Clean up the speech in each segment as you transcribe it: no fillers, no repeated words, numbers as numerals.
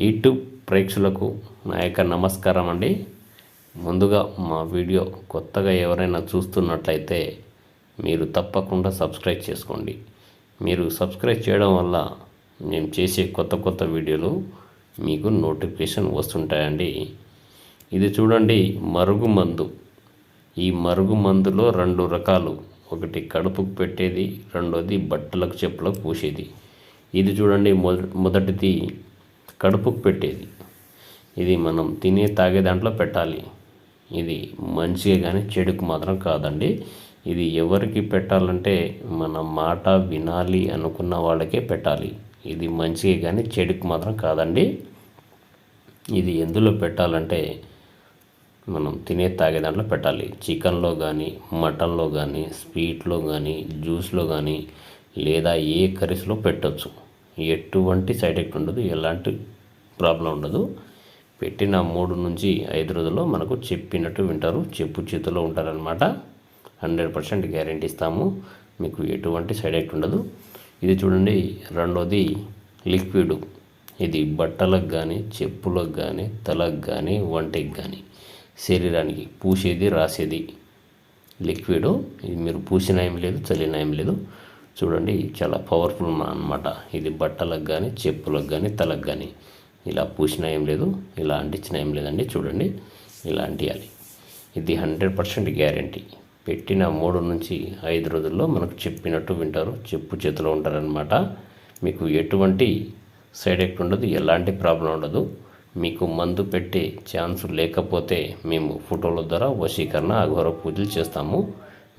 YouTube ప్రేక్షకులకు నా యొక్క నమస్కారం అండి. ముందుగా మా వీడియో కొత్తగా ఎవరైనా చూస్తున్నట్లయితే మీరు తప్పకుండా సబ్స్క్రైబ్ చేసుకోండి. మీరు సబ్స్క్రైబ్ చేయడం వల్ల నేను చేసే కొత్త వీడియోలు మీకు నోటిఫికేషన్ వస్తుంటాయండి. ఇది చూడండి, మరుగుమందు. ఈ మరుగుమందులో 2 రకాలు. ఒకటి కడుపుకు పెట్టేది, రెండోది బట్టలకు చెప్పులకు పూసేది. ఇది చూడండి, మొదటిది కడుపుకు పెట్టేది. ఇది మనం తినే తాగే దాంట్లో పెట్టాలి. ఇది మంచిగా కానీ చెడుకు మాత్రం కాదండి. ఇది ఎవరికి పెట్టాలంటే మన మాట వినాలి అనుకున్న వాళ్ళకే పెట్టాలి. ఇది మంచిగా కానీ చెడుకు మాత్రం కాదండి. ఇది ఎందులో పెట్టాలంటే మనం తినే తాగే దాంట్లో పెట్టాలి. చికెన్లో కానీ, మటన్లో కానీ, స్వీట్లో కానీ, జ్యూస్లో కానీ, లేదా ఏ కర్రీస్లో పెట్టవచ్చు. ఎటువంటి సైడ్ ఎఫెక్ట్ ఉండదు, ఎలాంటి ప్రాబ్లం ఉండదు. పెట్టిన 3 నుంచి 5 రోజుల్లో మనకు చెప్పినట్టు వింటారు, చెప్పు చేతిలో ఉంటారనమాట. 100% గ్యారెంటీ ఇస్తాము. మీకు ఎటువంటి సైడ్ ఎఫెక్ట్ ఉండదు. ఇది చూడండి, రెండోది లిక్విడ్. ఇది బట్టలకు కానీ, చెప్పులకు కానీ, తలకు కానీ, వంటికి కానీ, శరీరానికి పూసేది, రాసేది లిక్విడ్. ఇది మీరు పూసిన ఏం లేదు, చల్లిన ఏం లేదు. చూడండి, చాలా పవర్ఫుల్ అన్నమాట. ఇది బట్టలకు కానీ, చెప్పులకు కానీ, తలకు కానీ ఇలా పూసిన ఏం లేదు, ఇలా అంటించిన ఏం లేదండి. చూడండి, ఇలా అంటియాలి. ఇది 100% గ్యారెంటీ. పెట్టిన 3 నుంచి 5 రోజుల్లో మనకు చెప్పినట్టు వింటారు, చెప్పు చేతిలో ఉంటారనమాట. మీకు ఎటువంటి సైడ్ ఎఫెక్ట్ ఉండదు, ఎలాంటి ప్రాబ్లం ఉండదు. మీకు మందు పెట్టే ఛాన్స్ లేకపోతే మేము ఫోటోల ద్వారా వశీకరణ, అఘోర పూజలు చేస్తాము.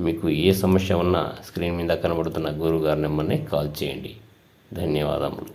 మీకు ఏ సమస్య ఉన్నా స్క్రీన్ మీద కనబడుతున్న గురుగారి నెంబర్ని కాల్ చేయండి. ధన్యవాదములు.